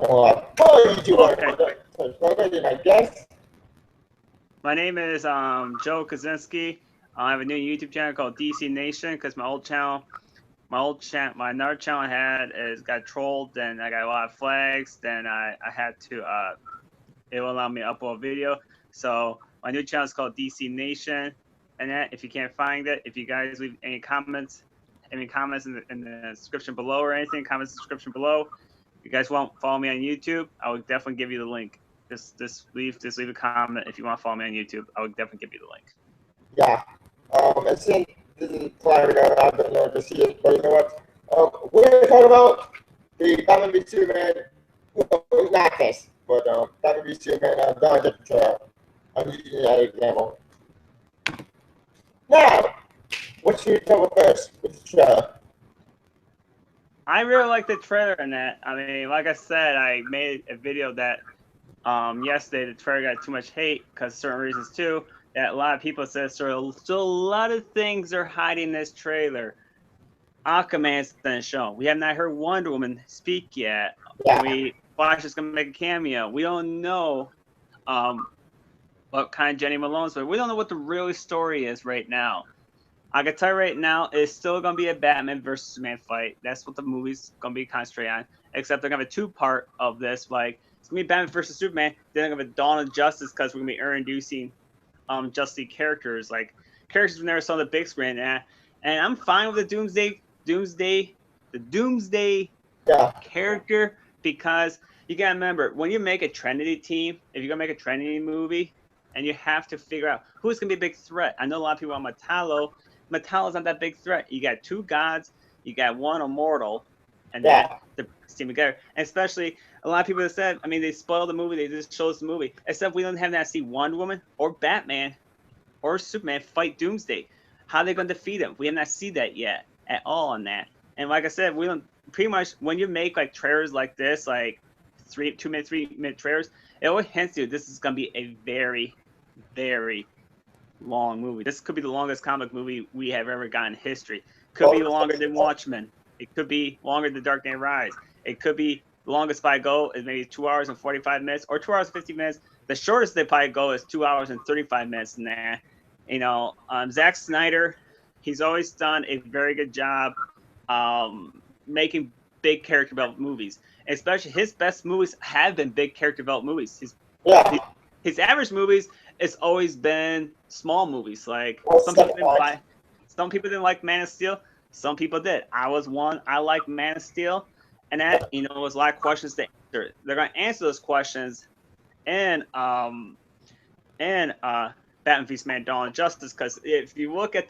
Okay. My guest. My name is Joe Kaczynski. I have a new YouTube channel called DC Nation because my another channel I had is got trolled. Then I got a lot of flags. Then I had to it will allow me to upload a video. So my new channel is called DC Nation. And that, if you can't find it, if you guys leave any comments in the description below or anything, comments in the description below. If you guys won't follow me on YouTube, I will definitely give you the link. Just leave a comment if you want to follow me on YouTube. I will definitely give you the link. Yeah. I think this is Florida. I don't know to see it, but you know what? We're going to talk about the Batman v Superman. Well, not this, but Batman v Superman Dawn of Justice. I'm using that example. Now, what should we talk about first with the trailer? I really like the trailer in that. I mean, like I said, I made a video that yesterday the trailer got too much hate because of certain reasons too. That a lot of people said still a lot of things are hiding in this trailer. Aquaman's been shown. We have not heard Wonder Woman speak yet. Yeah. Flash is gonna make a cameo. We don't know what kind of Jenny Malone's, but we don't know what the real story is right now. I can tell you right now, it's still gonna be a Batman versus Superman fight. That's what the movie's gonna be concentrated on. Except they're gonna have a two-part of this. Like it's gonna be Batman versus Superman. Then they're gonna have a Dawn of Justice because we're gonna be introducing Justice characters, like characters we never saw on the big screen. And I'm fine with the Doomsday character because you gotta remember when you make a Trinity team, if you're gonna make a Trinity movie, and you have to figure out who's gonna be a big threat. I know a lot of people on Metallo. Metallo's not that big threat. You got two gods, you got one immortal, and then the team together. And especially a lot of people have said, I mean, they spoiled the movie, they just showed us the movie. Except we don't have that see Wonder Woman or Batman or Superman fight Doomsday. How are they gonna defeat him? We have not seen that yet at all on that. And like I said, we don't pretty much when you make like trailers like this, like 3-minute trailers, it always hints you this is gonna be a very, very long movie. This could be the longest comic movie we have ever gotten in history. Could be longer than Watchmen. It could be longer than Dark Knight Rise. It could be the longest by go is maybe 2 hours and 45 minutes or 2 hours and 50 minutes. The shortest they probably go is 2 hours and 35 minutes. And that, you know, Zack Snyder, he's always done a very good job making big character development movies. Especially his best movies have been big character development movies. His average movies, it's always been small movies. Like some people didn't like Man of Steel. Some people did. I was one. I like Man of Steel, and that was a lot of questions to answer. They're gonna answer those questions, and Batman v Superman: Dawn of Justice. Because if you look at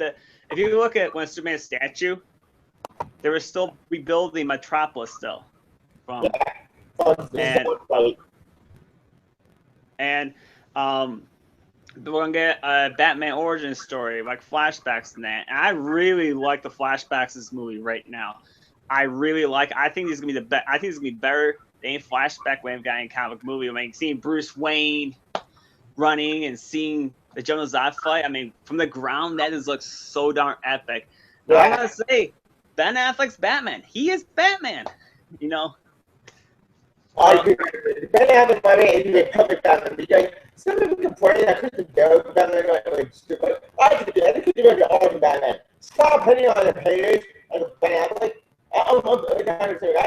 when Superman's statue, they were still rebuilding Metropolis still, we're gonna get a Batman origin story, like flashbacks and that. And I really like the flashbacks in this movie right now. I think this is gonna be I think it's gonna be better than any flashback we have gotten in comic movie. I mean, seeing Bruce Wayne running and seeing the Jono Zod fight. I mean, from the ground, that looks so darn epic. But I gotta say, Ben Affleck's Batman. He is Batman. You know. I agree. Ben Affleck, by the way, is a perfect Batman because some people complain that Christian Bale Batman like stupid. I think he did an awesome Batman. Stop hitting on the haters and Ben Affleck. I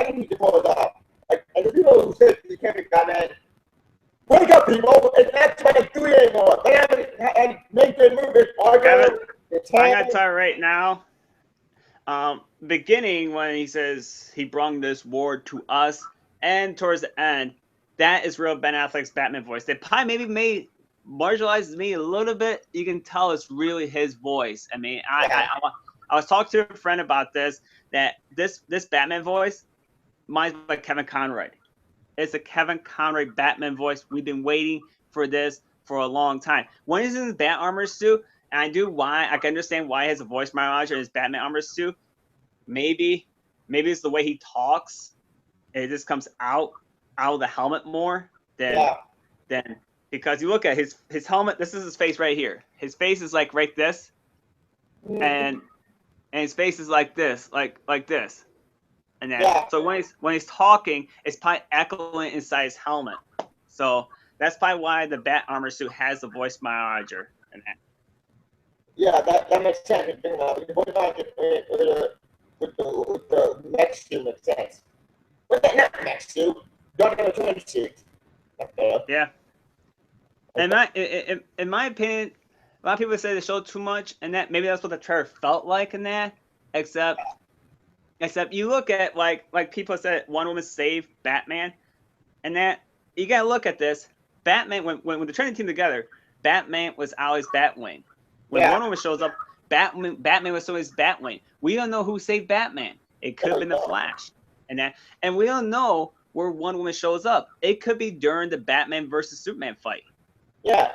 think he can pull it off. Like, and the people who say he can't be Batman, wake up, people! It's not 23 anymore. Ben Affleck and make good movies. I'm gonna tell you right now. Beginning when he says he brought this war to us, and towards the end, that is real Ben Affleck's Batman voice. They probably maybe may marginalize me a little bit. You can tell it's really his voice. I mean, I was talking to a friend about this, that this Batman voice reminds me of Kevin Conroy. It's a Kevin Conroy Batman voice. We've been waiting for this for a long time. When he's in his Bat armor suit, and I can understand why he has a voice modulator in his Batman armor suit. Maybe it's the way he talks. It just comes out of the helmet more than because you look at his helmet. This is his face right here. His face is like right this, and his face is like this, like this, And then, Yeah. so when he's talking, it's probably echoing inside his helmet. So that's probably why the Bat armor suit has the voice modulator and that. Yeah, that makes sense. What about with the mech suit makes sense. But not mech suit. Don't have a twin suit. Okay. Yeah. In my opinion, a lot of people say they showed too much, and that maybe that's what the trailer felt like in that. Except you look at like people said, Wonder Woman saved Batman, and that you gotta look at this. Batman when the training team together, Batman was always Batwing. When Wonder Woman shows up, Batman was always Batwing. We don't know who saved Batman. It could have been the Flash, and we don't know where Wonder Woman shows up. It could be during the Batman versus Superman fight. Yeah.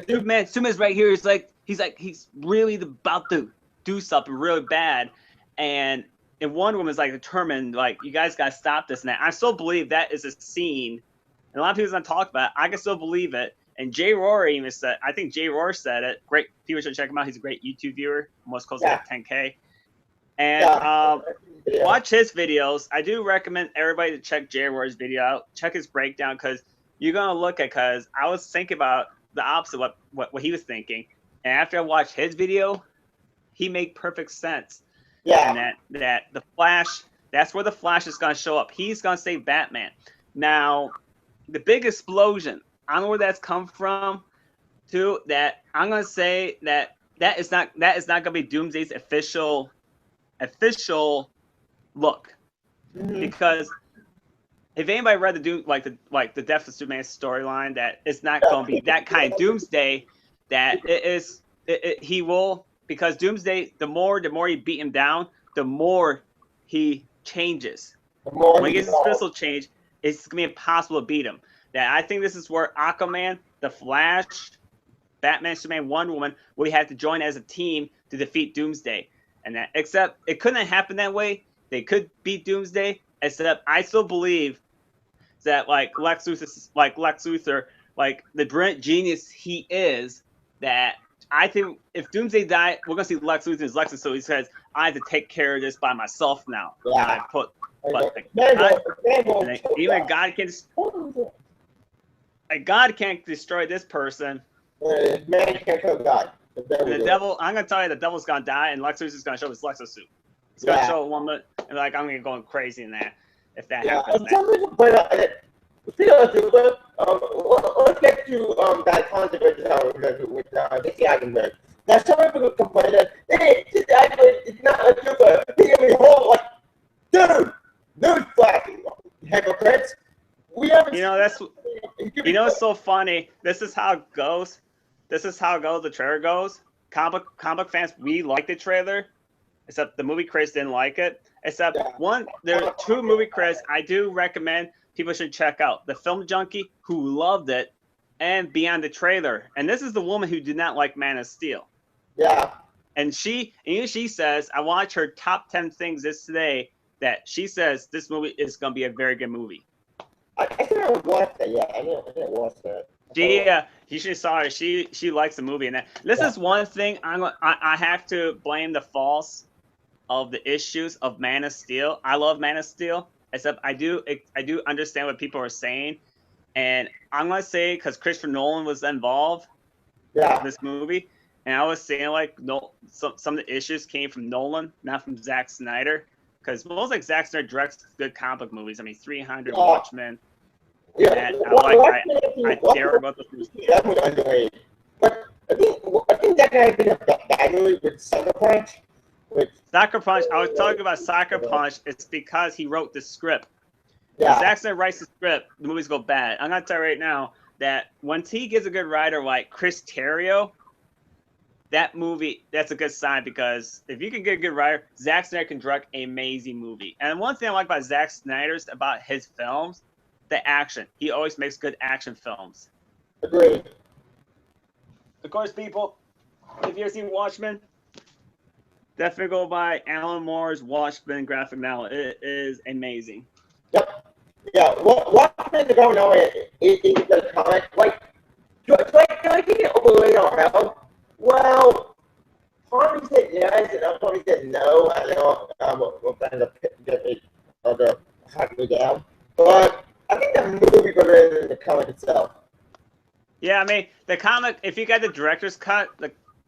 Superman's right here. He's really about to do something really bad, and Wonder Woman's like determined, like, you guys gotta stop this. And I still believe that is a scene, and a lot of people's not talk about it. I can still believe it. And Jay Rohr even said, I think Jay Rohr said it. Great, people should check him out. He's a great YouTube viewer, almost close to 10K. And watch his videos. I do recommend everybody to check Jay Rohr's video out. Check his breakdown, because you're gonna look at. Because I was thinking about the opposite of what he was thinking, and after I watched his video, he made perfect sense. Yeah. And that the Flash, that's where the Flash is gonna show up. He's gonna save Batman. Now, the big explosion, I don't know where that's come from. Too, that I'm gonna say that is not gonna be Doomsday's official look, because if anybody read the Death of Superman storyline, that it's not gonna be that kind of Doomsday. That he will, because Doomsday, the more you beat him down, the more he changes. When he gets his physical change, it's gonna be impossible to beat him. That I think this is where Aquaman, the Flash, Batman, Superman, Wonder Woman, we have to join as a team to defeat Doomsday. And that, except it couldn't happen that way. They could beat Doomsday, except I still believe that like Lex Luthor, like the brilliant genius he is, that I think if Doomsday died, we're gonna see Lex Luthor as Lex, so he says, I have to take care of this by myself now. Yeah. Even God can't destroy this person. Man can't kill God. The devil, I'm gonna tell you, the devil's gonna die, and Lex Luthor's gonna show his Lexus suit. He's gonna show a woman, and like I'm gonna go crazy in that if that happens. Let's get to that controversy with DC Eisenberg. Now, some people complain that it's not a super. They whole like, dude, newsflash, hypocrites. We haven't. It's so funny. This is how it goes. The trailer goes. Comic fans, we like the trailer, except the movie critics didn't like it. Except there are two movie critics I do recommend people should check out: The Film Junkie, who loved it, and Beyond the Trailer. And this is the woman who did not like Man of Steel. Yeah. And she says, I watched her top 10 things today, that she says this movie is going to be a very good movie. I didn't watch that yet. I didn't watch that. You should saw her. She likes the movie, and that. This is one thing I have to blame the faults of the issues of Man of Steel. I love Man of Steel, except I do understand what people are saying, and I'm gonna say, because Christopher Nolan was involved in this movie, and I was saying like some of the issues came from Nolan, not from Zack Snyder, because most like Zack Snyder directs good comic movies. I mean, 300, Watchmen. Yeah, I care about the movie. That was underrated. But I think that guy did a bad movie with Sucker Punch. Sucker Punch. I was talking about Sucker Punch. It's because he wrote the script. Yeah. Zack Snyder writes the script, the movies go bad. I'm gonna tell you right now that once he gets a good writer like Chris Terrio, that movie, that's a good sign, because if you can get a good writer, Zack Snyder can direct an amazing movie. And one thing I like about Zack Snyder's, about his films, the action. He always makes good action films. Agreed. Of course, people, if you ever seen Watchmen, definitely go buy Alan Moore's Watchmen graphic novel. It is amazing. Yep. Yeah. Watchmen is going on in the comic. Like, do I think it overrated or hell? Well, part of me said yes, and other part of me said no. I don't know what kind of hunt me down. But I think the movie better than the comic itself. Yeah, I mean the comic. If you get the director's cut,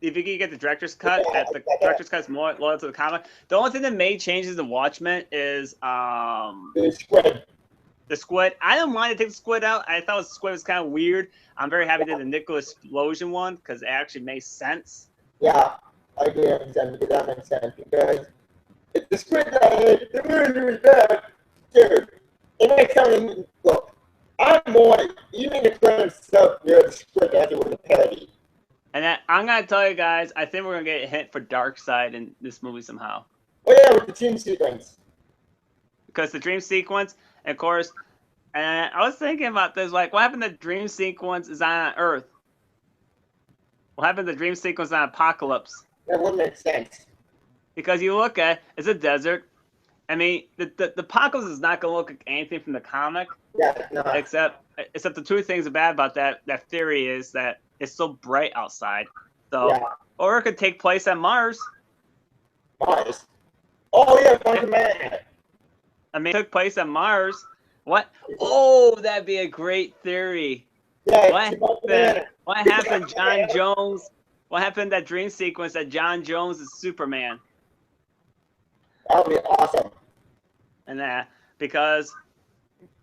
if you can get the director's cut, that the director's cut is more loyal to the comic. The only thing that made changes in Watchmen is The squid. the squid. I don't mind to take the squid out. I thought the squid was kind of weird. I'm very happy they did the Nicholas Explosion one because it actually makes sense. Yeah, I do understand because that makes sense because if the squid the movie was bad, dude. It makes something look. I'm more. You mean the film itself? The squid as it was a parody. And I'm gonna tell you guys, I think we're gonna get a hint for Darkseid in this movie somehow. Oh yeah, with the team sequence. Because the dream sequence, and of course, and I was thinking about this, like, what happened to the dream sequence is on Earth? What happened to the dream sequence on Apocalypse? That wouldn't make sense. Because you look at it's a desert. I mean, the Apocalypse is not gonna look like anything from the comic, Yeah, no. except the two things bad about that theory is that it's so bright outside. So, Yeah. or it could take place on Mars. Mars. Oh yeah, Mars Man. I mean, it took place on Mars. What? Oh, that'd be a great theory. Yeah, What happened, John Jones? What happened that dream sequence that John Jones is Superman? That would be awesome. And that because,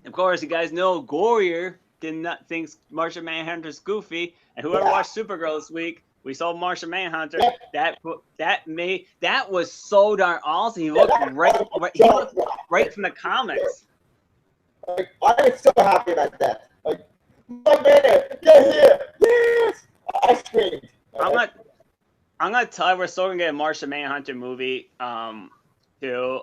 of course, you guys know Goyer did not think Martian Manhunter's goofy, and whoever watched Supergirl this week, we saw Martian Manhunter. Yeah. That was so darn awesome. He looked right from the comics. Like, I'm so happy about that. Like, my man, get here, yes! I screamed. I'm gonna tell you, we're still gonna get a Martian Manhunter movie. Too.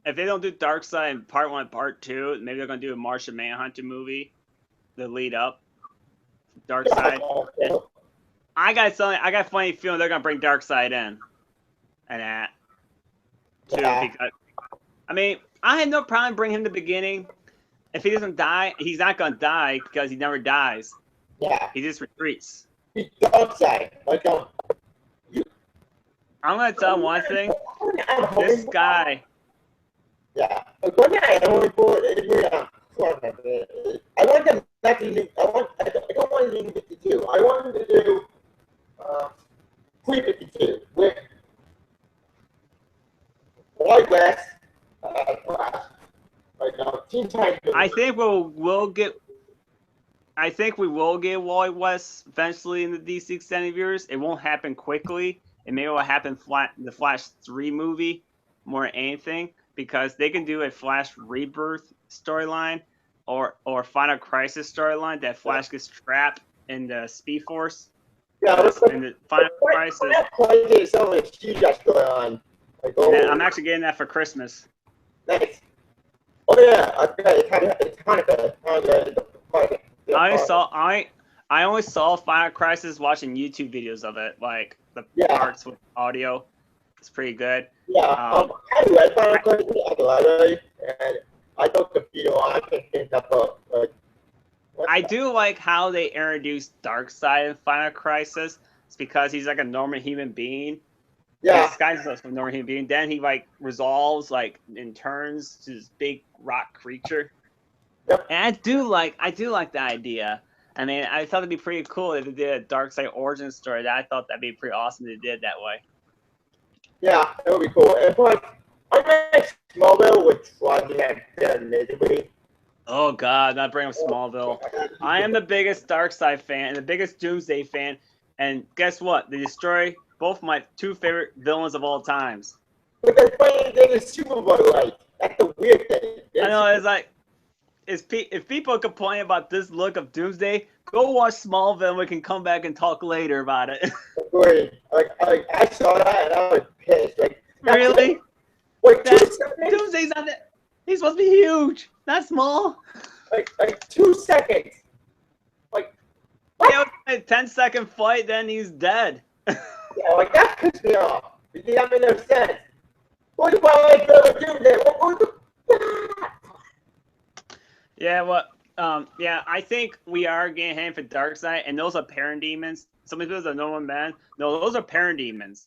If they don't do Darkseid in part 1 and part 2, maybe they're gonna do a Martian Manhunter movie. The lead up. Darkseid. I got a funny feeling they're gonna bring Darkseid in. And that. Too, because I mean, I had no problem bringing him to the beginning. If he doesn't die, he's not gonna die because he never dies. Yeah. He just retreats. He's Darkseid. Like, I'm gonna tell one thing. This guy. Yeah. But one night I want to go. I want them not to do. I don't want to do 52. I want them to do 352 with White West. Teen Titans. I think we will get Wally West eventually in the DC extended universe. It won't happen quickly. It may will happen the Flash 3 movie more than anything, because they can do a Flash Rebirth storyline or Final Crisis storyline that Flash gets trapped in the Speed Force. Yeah, in the Final Crisis. I'm actually getting that for Christmas. Nice. Oh yeah, it's Hanukkah. I only saw Final Crisis watching YouTube videos of it, like the parts with audio. It's pretty good. Yeah, I read Final Crisis at the library, and I thought the video I can think up I do like how they introduced Darkseid in Final Crisis. It's because he's like a normal human being. Yeah. This guy's a normal human being. Then he like resolves like and turns to this big rock creature. Yep. And I do like the idea. I mean, I thought it'd be pretty cool if they did a Darkseid origin story. I thought that'd be pretty awesome if they did it that way. Yeah, that would be cool. And plus, I like Smallville, which was miserably. Oh God, not bring up Smallville. I am the biggest Darkseid fan and the biggest Doomsday fan. And guess what? They destroy both my two favorite villains of all times. But the funny thing is Superboy, like, that's the weird thing. I know, it's like, if people complain about this look of Doomsday, go watch Smallville and we can come back and talk later about it. Like, I saw that and I was pissed. Like, really? Wait, Doomsday's not that. He's supposed to be huge, not small. Like 2 seconds. Like, what? Yeah, a 10-second fight, then he's dead. Yeah, like, that pissed me off. It doesn't make no sense. What do I Doomsday? Yeah, well, yeah, I think we are getting hand for Darkseid, and those are parademons. Some of those are normal men. No, those are parademons,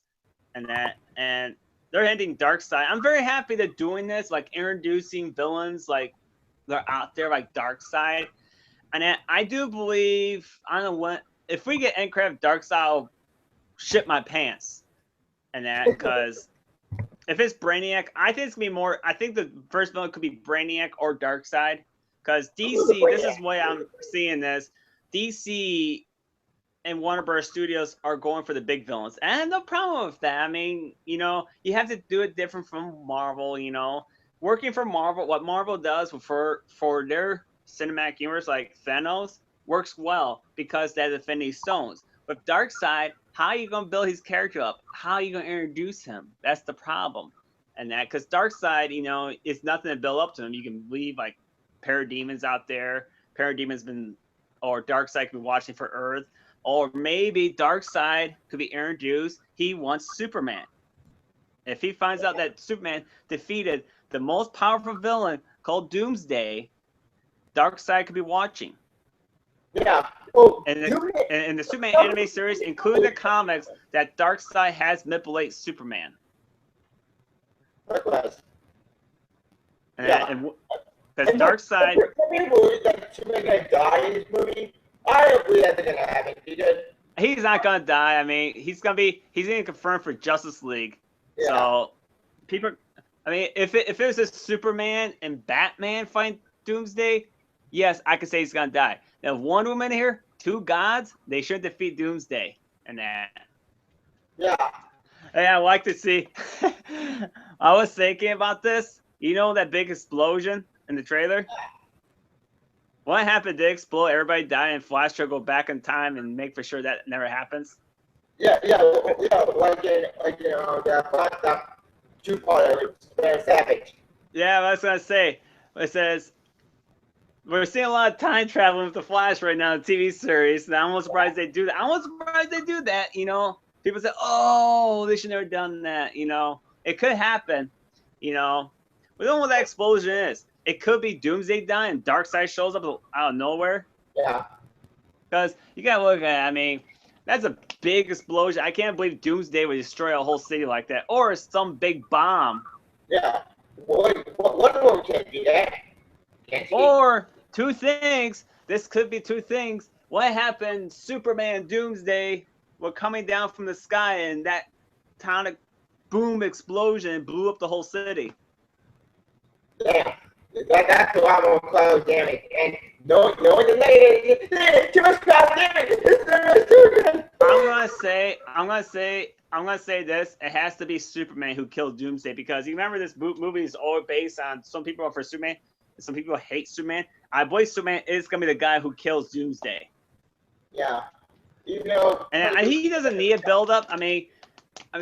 and they're ending Darkseid. I'm very happy they're doing this, like introducing villains like they're out there like Darkseid. And I do believe, I don't know what, if we get Endcraft Darkseid, I'll shit my pants. And that, because if it's Brainiac, I think it's gonna be more. I think the first villain could be Brainiac or Darkseid, because DC. This is the way I'm seeing this. DC and Warner Bros. Studios are going for the big villains, and no problem with that. I mean, you know, you have to do it different from Marvel. You know, working for Marvel, what Marvel does for their cinematic universe, like Thanos, works well because they have Infinity Stones. With Darkseid, how are you going to build his character up? How are you going to introduce him? That's the problem. And that, because Darkseid, you know, it's nothing to build up to him. You can leave like Parademons out there. Parademons been, or Darkseid could be watching for Earth. Or maybe Darkseid could be introduced. He wants Superman. If he finds out that Superman defeated the most powerful villain called Doomsday, Darkseid could be watching. Yeah. Well, and the Superman anime series, including the comics, that Darkseid has manipulated Superman. Likewise. And because Darkseid. Some people believe that Superman gonna die in this movie. I don't believe that's gonna happen. He's not gonna die. I mean, he's gonna confirm for Justice League. Yeah. So people, I mean, if it was a Superman and Batman fight Doomsday, yes, I could say he's gonna die. Now, Wonder Woman here, two gods, they should defeat Doomsday, and that. Yeah. Hey, I like to see. I was thinking about this. You know that big explosion in the trailer? What happened to explode? Everybody die, and Flash will go back in time and make for sure that never happens. Yeah. Like the two-parter with Savage. Yeah, I was gonna say. It says we're seeing a lot of time traveling with the Flash right now in the TV series. And I'm almost surprised they do that. I'm almost surprised they do that. You know, people say, "Oh, they should never done that." You know, it could happen. You know, we don't know what that explosion is. It could be Doomsday dying and Darkseid shows up out of nowhere. Yeah. Because you gotta look at it, I mean, that's a big explosion. I can't believe Doomsday would destroy a whole city like that. Or some big bomb. Yeah. Wonder Woman can't do that. Or two things. This could be two things. What happened? Superman Doomsday were coming down from the sky and that tonic boom explosion blew up the whole city. Yeah. That's a lot more cloud damage. And no the negative. Too much cloud damage. I'm gonna say this. It has to be Superman who killed Doomsday, because you remember this movie is all based on some people are for Superman, some people hate Superman. I believe Superman is gonna be the guy who kills Doomsday. Yeah. You know. And he doesn't need a build up. I mean,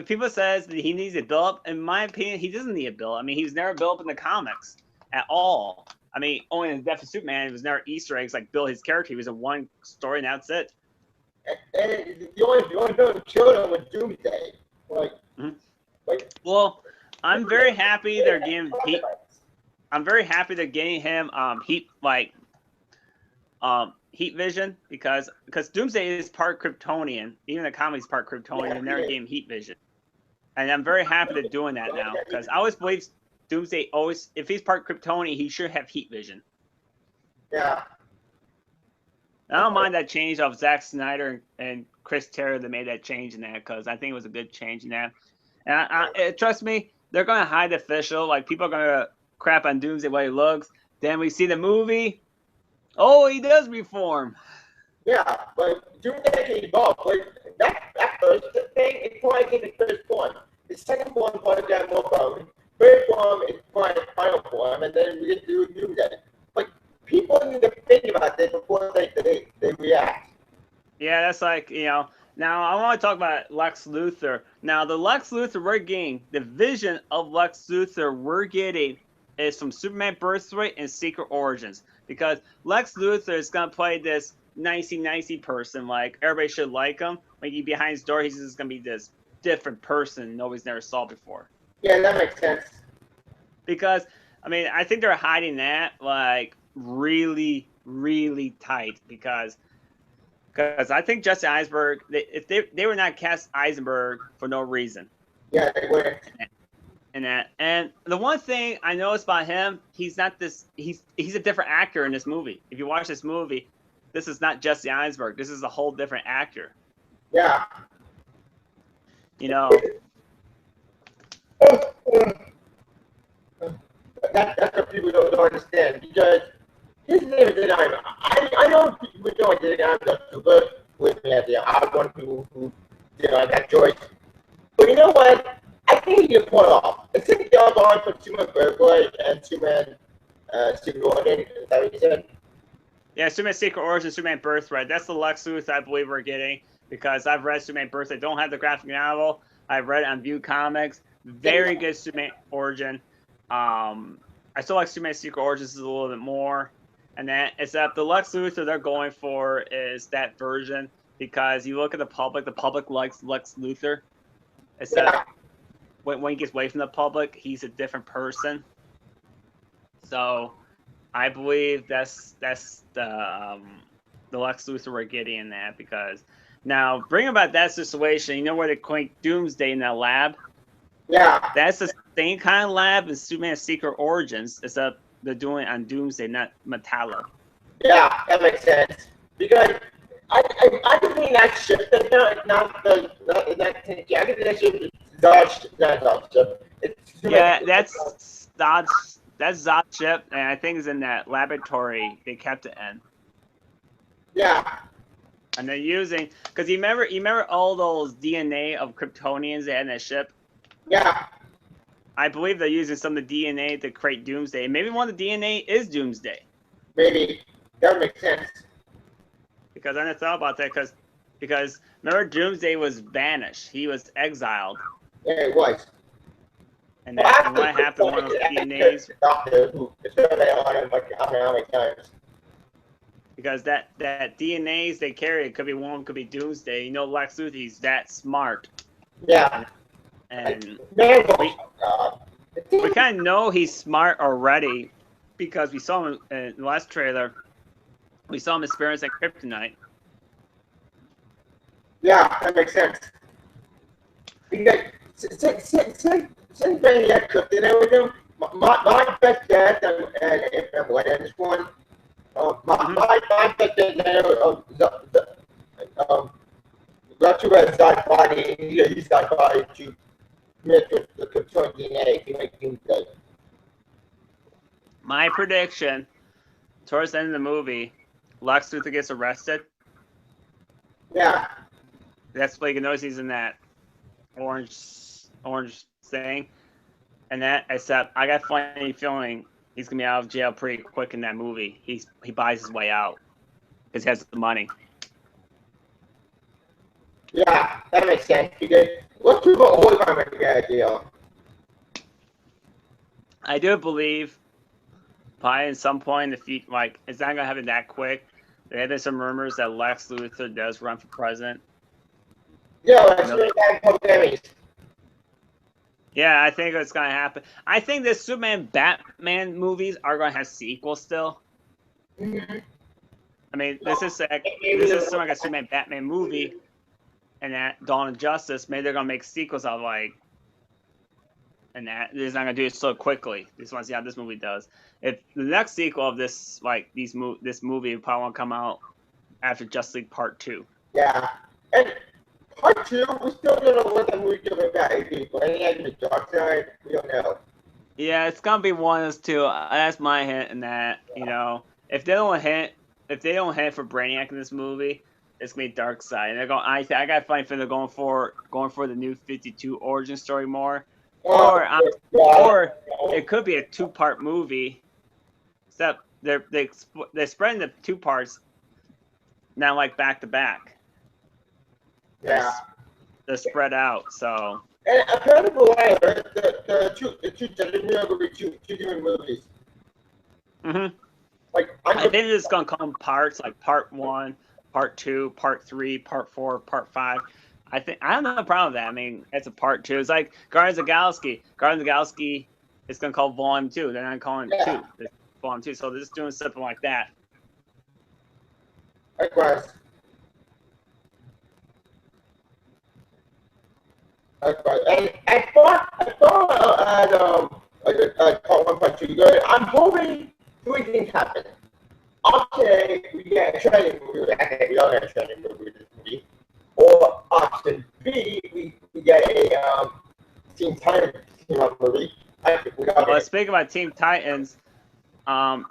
people says that he needs a build up. In my opinion, he doesn't need a build. I mean, he was never built up in the comics at all. I mean, only in the Death of Superman, it was never Easter eggs like build his character. He was in one story and that's it. And the only villain killed him was Doomsday. Well, I'm very happy they're getting heat. I'm very happy they're getting him heat vision because Doomsday is part Kryptonian. Even the comics part Kryptonian, and they're getting heat vision. And I'm very happy they're doing that now, because I always believe Doomsday always, if he's part Kryptonian, he should have heat vision. Yeah. I don't mind that change of Zack Snyder and Chris Terrio that made that change in that, because I think it was a good change in that. And trust me, they're going to hide the official. Like, people are going to crap on Doomsday the way he looks. Then we see the movie. Oh, he does reform. Yeah, but Doomsday can evolve. That first thing is probably the first one. The second one probably got more bone. Third form is probably the final form, and then we get to Doomsday. People need to think about this before they react. Yeah, that's like, you know. Now, I want to talk about Lex Luthor. Now, the Lex Luthor we're getting, the vision of Lex Luthor we're getting is from Superman Birthright and Secret Origins. Because Lex Luthor is going to play this nicey person. Like, everybody should like him. When he's behind his door, he's just going to be this different person nobody's never saw before. Yeah, that makes sense. Because, I mean, I think they're hiding that, like, really, really tight. Because I think Jesse Eisenberg, if they were not cast Eisenberg for no reason. Yeah, they were. in that. And the one thing I noticed about him, he's not this. He's a different actor in this movie. If you watch this movie, this is not Jesse Eisenberg. This is a whole different actor. Yeah. You know. That's what people don't understand, because his name is Diamond. I know people don't get Diamond to work with me at the I was one of the people who, I got choice. But you know what? I think he can pull it off. I think y'all going for Superman Birthright and Superman Secret Origin. Is that what you said? Yeah, Superman Secret Origin, Superman Birthright. That's the Lex Luthor I believe we're getting, because I've read Superman Birthright. Don't have the graphic novel. I've read it on View Comics. Very good Superman Origin. I still like Superman Secret Origins a little bit more. And that is that the Lex Luthor they're going for is that version, because you look at the public likes Lex Luthor. It's that when he gets away from the public, he's a different person. So I believe that's the Lex Luthor we're getting in that, because now bring about that situation, you know where they crank Doomsday in that lab? Yeah. That's the same kind of lab as Superman Secret Origins, except they're doing it on Doomsday, not Metallo. Yeah, that makes sense. Because I can mean that ship, but not that ship. Zod ship. Yeah, that's Zod's ship, and I think it's in that laboratory they kept it in. Yeah. And they're using, because you remember all those DNA of Kryptonians they had in that ship? Yeah. I believe they're using some of the DNA to create Doomsday. Maybe one of the DNA is Doomsday. Maybe. That makes sense. Because I never thought about that, because remember Doomsday was banished. He was exiled. Yeah, it was. And then what happened when those DNAs? Doctor who experimented on him like I don't know how many times. Because that DNAs they carry, it could be one, could be Doomsday. You know, Lex Luthor, he's that smart. Yeah. And Man, we kind of know he's smart already, because we saw him in the last trailer. We saw him experience at Kryptonite. Yeah, that makes sense. Because since Brainiac Kryptonite with him, my best guess, and what in this one, my best guess Ratu has Zod's body, and he used Zod's body to mix with the Kryptonian DNA to make things good. My prediction, towards the end of the movie, Lex Luthor gets arrested. Yeah. That's why you can notice he's in that orange thing. And that, except I got a funny feeling he's gonna be out of jail pretty quick in that movie. He buys his way out because he has the money. Yeah, that makes sense. Because what people always want to get a deal. I do believe probably at some point in the future, like, it's not gonna happen that quick. There have been some rumors that Lex Luthor does run for president. Yeah, let's do that in Emmys. Yeah, I think it's gonna happen. I think the Superman Batman movies are gonna have sequels still. Mm-hmm. I mean, this is sort of like a Superman Batman movie, and that Dawn of Justice. Maybe they're gonna make sequels of, like, and that they're not gonna do it so quickly. They just want to see how this movie does. If the next sequel of this, like this movie, probably won't come out after Justice League Part 2. Yeah, and Part 2, we still don't know what the movie's about. If it's Brainiac and the Dark Side, we don't know. Yeah, it's gonna be one of those two. That's my hint in that. You know, if they don't hint for Brainiac in this movie, it's gonna be Dark Side. And they're going. I got a funny feeling they're going for the New 52 origin story more, or it could be a 2-part movie. Except they're spreading the 2 parts now, like back to back. Yeah. They're spread out, so. And apparently, the two gentlemen will be two different movies. Mhm. Like I think it's gonna come parts, like Part 1, Part 2, Part 3, Part 4, Part 5. I don't have a problem with that. I mean, it's a Part 2. It's like Guardians of the Galaxy. Guardians of the Galaxy is gonna call Volume 2. They're not calling it 2. It's Volume 2. So they're just doing something like that. Likewise. That's right. And at Part 1.2 good. I'm hoping three things happen. Option A, we get a training movie. I think we all get a training movie with this movie. Or option B, we get a Teen Titans team-up movie. I think we all Well, get speaking about Teen Titans, there have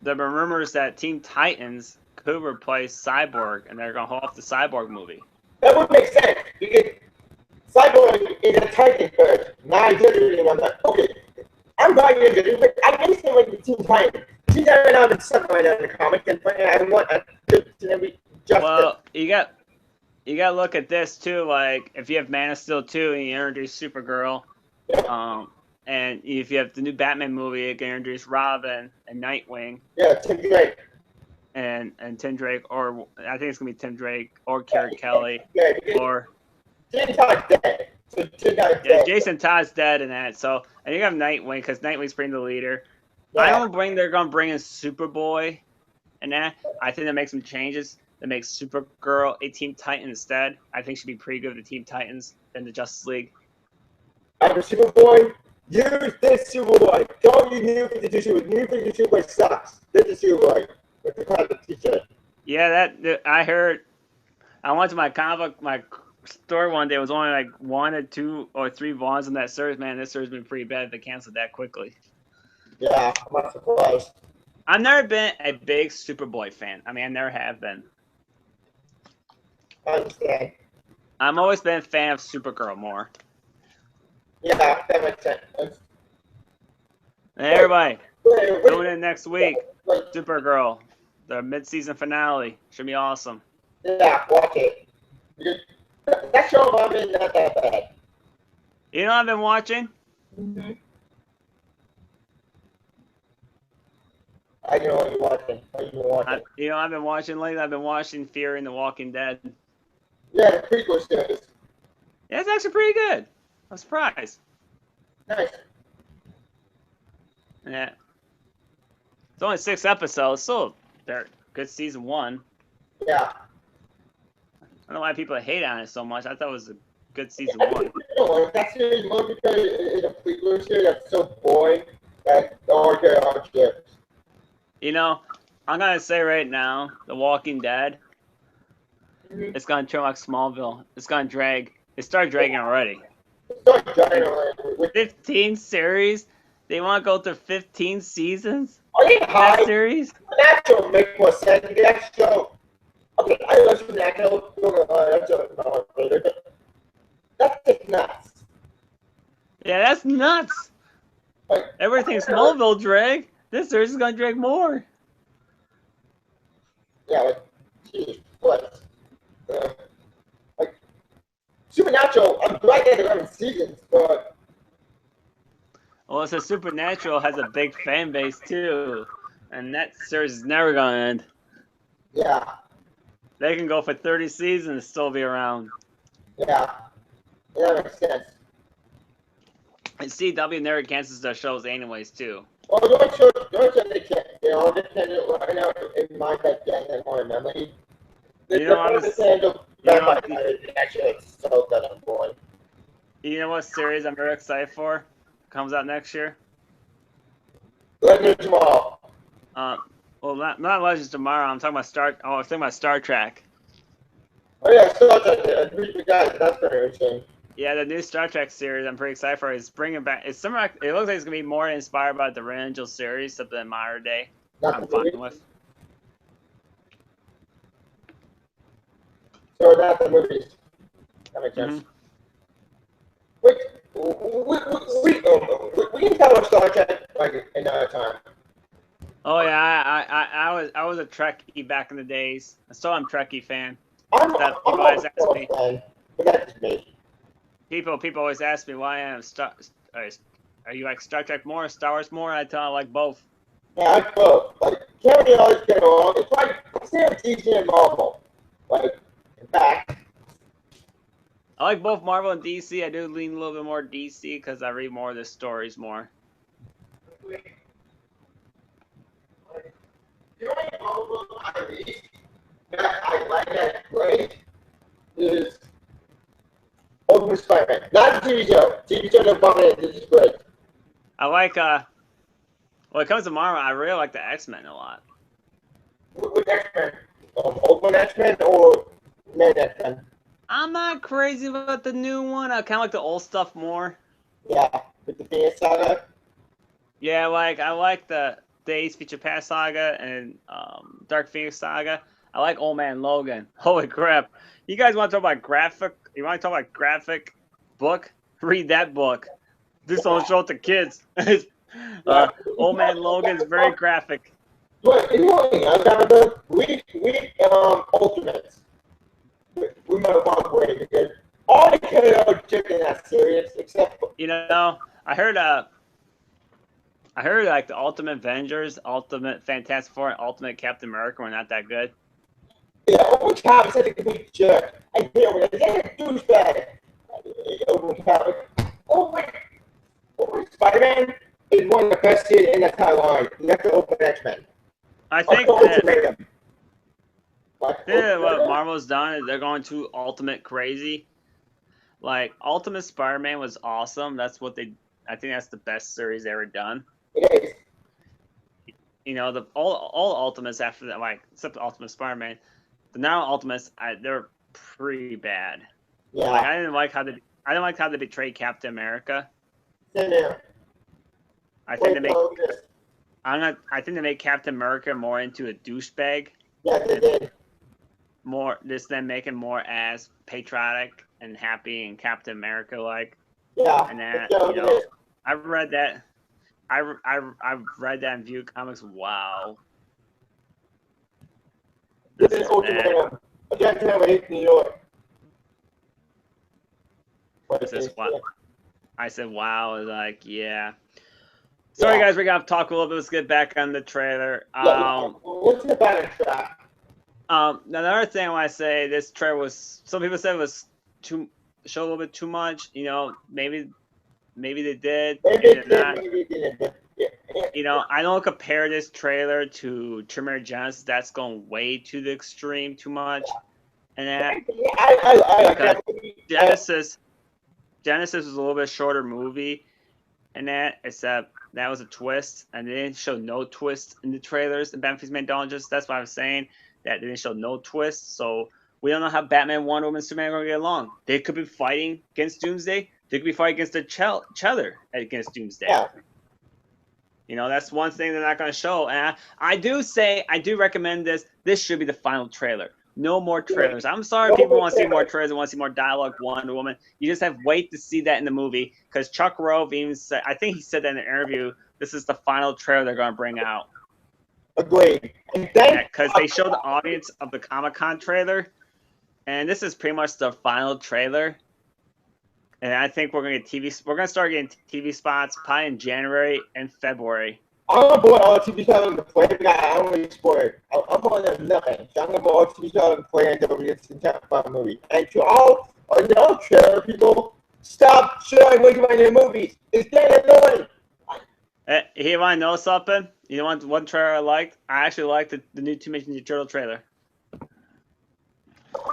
been rumors that Teen Titans could replace Cyborg, and they're gonna hold off the Cyborg movie. that would make sense because Cyborg is a Titan first. Now I did it, and I'm like, okay, I'm buying into it, but I can see like the Teen Titans. Teen Titans now been stuck right now in the comic, and I want to justice. Well, you got to look at this too. Like if you have Man of Steel 2 and you introduce Supergirl, and if you have the new Batman movie, you can introduce Robin and Nightwing. Yeah, Tim Drake. And Tim Drake, or I think it's gonna be Tim Drake or Carrie Kelly, or Jason Todd's dead. So Jason Todd's dead in that. So and you have Nightwing because Nightwing's bringing the leader. Yeah. I don't think they're gonna bring in Superboy, and that I think that makes some changes. That makes Supergirl a Teen Titan instead. I think she'd be pretty good with the Teen Titans than the Justice League. I'm a Superboy. Use this Superboy. Don't use New 52 Superboy. New 52 Superboy sucks. This is Superboy. With the kind of t-shirt. Yeah, that I heard. I went to my comic book, my store one day. It was only like 1 or 2 or 3 volumes in that series. Man, this series has been pretty bad. They canceled that quickly. Yeah, I'm not surprised. I've never been a big Superboy fan. I mean, I never have been. I understand. I've always been a fan of Supergirl more. Yeah, that makes sense. Hey, everybody, Wait. tune in next week. Supergirl, the mid-season finale. Should be awesome. Yeah, watch it. That show might be not that bad. You know what I've been watching? Mm-hmm. I know what you're watching. You know what I've been watching lately? I've been watching Fear and the Walking Dead. Yeah, the prequel series. Yeah, it's actually pretty good. I'm surprised. Nice. Yeah. It's only 6 episodes. Still, they're good season 1. Yeah. I don't know why people hate on it so much. I thought it was a good season 1. That series more because it's a prequel series that's so boring that all the You know, I'm gonna say right now, The Walking Dead, it's gonna turn like Smallville. It's gonna drag. It started dragging already. 15 series. They want to go to 15 seasons. Are you high? That series. That show makes more sense. That show. Okay, I love that show. That's just nuts. Yeah, that's nuts. Like, Everything Smallville drag. This series is gonna drag more. Yeah, like, geez, what? Like, Supernatural, I'm glad they're running seasons, but. Well, so Supernatural has a big fan base too, and that series is never gonna end. Yeah. They can go for 30 seasons and still be around. Yeah. Yeah, that makes sense. And CW never cancels their shows anyways too. Well, don't show they can't. They all depend right now in my head, getting more memory. You know, Actually, it's so good on board. You know what series I'm very excited for? Comes out next year? Legends tomorrow. Well, not Legends tomorrow. I'm talking about I was thinking about Star Trek. Oh yeah, Star Trek. I really forgot. That's very interesting. Yeah, the new Star Trek series I'm pretty excited for is bringing back. It looks like it's gonna be more inspired by the Rangel series, something in modern day. I'm fine with. So that's the movies. That makes sense. We can tell about Star Trek like another time. Oh yeah, I was a Trekkie back in the days. Still I'm a Trekkie fan. I'm always ask me. But that's me. People always ask me why I'm are you like Star Trek more, Star Wars more? I tell them I like both. Yeah, I like both. Like can't really always get along. It's like same with DC and Marvel. Like in fact. I like both Marvel and DC. I do lean a little bit more DC because I read more of the stories more. The only Marvel I read that I like that great is Ultimate Spider-Man. Spider-Man. Not the TV show. TV show is bumping. This is great. I like when it comes to Marvel, I really like the X-Men a lot. With X-Men, Ultimate X-Men or Man X-Men? I'm not crazy about the new one. I kind of like the old stuff more. Yeah, with the Phoenix Saga. Yeah, like I like the Days Future Past saga and Dark Phoenix saga. I like Old Man Logan. Holy crap! You guys want to talk about graphic? You want to talk about graphic book? Read that book. This don't show it to kids. Old Man Logan's very graphic. But you know, I got a book. We Ultimates. We might walk away because all the KO took in that series except for, You know, I heard like the Ultimate Avengers, Ultimate Fantastic Four, and Ultimate Captain America were not that good. yeah, over time said it could be jerk. I feel it. They're a douchebag. Over time. Over Spider-Man is one of the best series in that line. That's the Open X-Men. I think that what Marvel's done is they're going to Ultimate crazy. Like Ultimate Spider-Man was awesome. I think that's the best series ever done. It is. You know, all Ultimates after that, like except the Ultimate Spider-Man, the now Ultimates, they're pretty bad. Yeah. Like I didn't like how they betrayed Captain America. Same here. I think they made Captain America more into a douchebag. Yeah, they did. Them making more as patriotic and happy and Captain America like. Yeah. And that, you know, I've read that. I've read that in View Comics. Wow. This is Ultimatum. Against New York. This is what I said. Wow. Like, yeah. Sorry, guys, we gotta talk a little bit. Let's get back on the trailer. What's the better track? Another thing I want to say, this trailer was. Some people said it was show a little bit too much. You know, maybe they did. Maybe they didn't. You know, I don't compare this trailer to Terminator Genesis. That's going way to the extreme, too much. And that Genesis was a little bit shorter movie, and that except that was a twist, and they didn't show no twist in the trailers. And Batman v Superman that's why I was saying that they didn't show no twist. So we don't know how Batman, Wonder Woman, and Superman are going to get along. They could be fighting against Doomsday. They could be fighting against each other against Doomsday. Yeah. You know, that's one thing they're not going to show. And I do recommend this. This should be the final trailer. No more trailers. I'm sorry people want to see more trailers and want to see more dialogue Wonder Woman. You just have to wait to see that in the movie because Chuck Rove even said, I think he said that in an interview, this is the final trailer they're going to bring out. Agreed. Because they showed the audience of the Comic-Con trailer, and this is pretty much the final trailer. And I think we're going to get we're going to start getting TV spots probably in January and February. I'm going to put all TV shows in the play. I don't really spoil. I'm going to nothing. So I'm going to put all TV shows in the play until we get to the top movie. And to all trailer people, stop showing what you want in the movies. It's getting annoying. Hey, you want to know something? You know one trailer I liked? I actually liked the new Teenage Mutant Ninja Turtle trailer.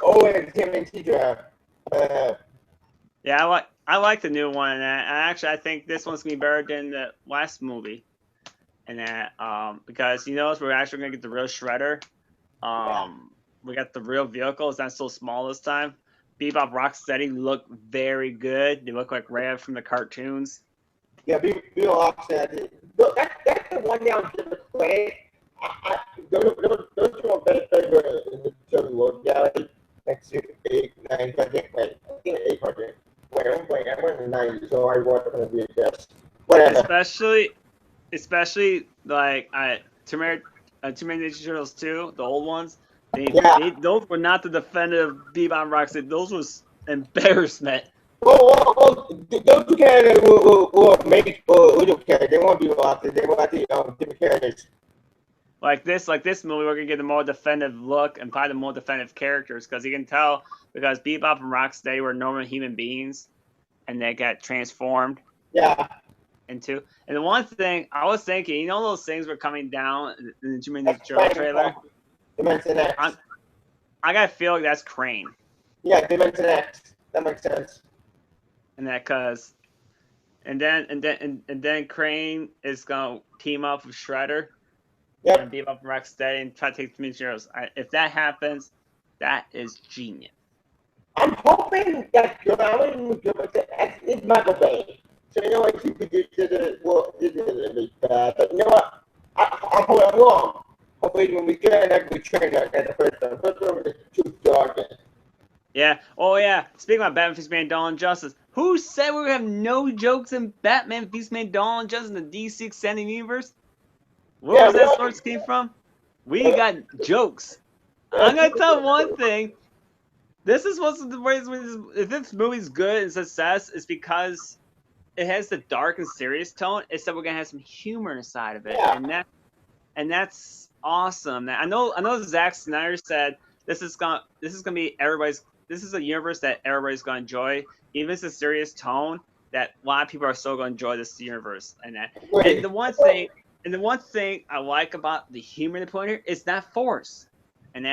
Oh, and the TMNT trailer. Yeah, I like the new one. And actually, I think this one's going to be better than the last movie. And that because we're actually gonna get the real Shredder. We got the real vehicle. It's not so small this time. Bebop Rocksteady look very good. They look like Ray from the cartoons. Yeah, Bebop Rocksteady. That's the one down to the play. Those two are better in the Turtle World Gallery. Next 8, 9, 10, wait, 8 project. Wait, I'm in the 90s, so I watched them be a guest. Whatever. Especially like Terminator Ninja Turtles 2, the old ones. Those were not the definitive Bebop Rocksteady. Those was embarrassment. Well, those two characters will make little characters. They won't be Rocksteady. They will be different characters. Like this movie, we're gonna get the more definitive look and probably the more definitive characters because you can tell because Bebop and Rocksteady were normal human beings, and they got transformed. Yeah. Into. And the one thing I was thinking, those things were coming down in the Terminator Ninja trailer. Dimension X. I got to feel like that's Crane. Yeah, Dimension X. That makes sense. and that cause, and then Crane is gonna team up with Shredder Yep. and beat up Rocksteady and try to take the Heroes. If that happens, that is genius. I'm hoping that it's Michael Bay. So you know what, he produced it, well, it is a bit bad, but you know what? I'm wrong. Hopefully when we get it, we train at the first one. First one was too dark. Yeah. Oh yeah. Speaking about Batman v Superman: Dawn of Justice, who said we would have no jokes in Batman v Superman: Dawn of Justice in the DC Extended Universe? Where was that source came from? We got jokes. I'm gonna tell one thing. This is what's the reason. If this movie's good and success, is because it has the dark and serious tone. It's that we're gonna have some humor inside of it, Yeah. and that's awesome. I know Zack Snyder said this is gonna be everybody's. This is a universe that everybody's gonna enjoy, even if it's a serious tone. That a lot of people are still gonna enjoy this universe, and the one thing I like about the humor they put in here is not forced, and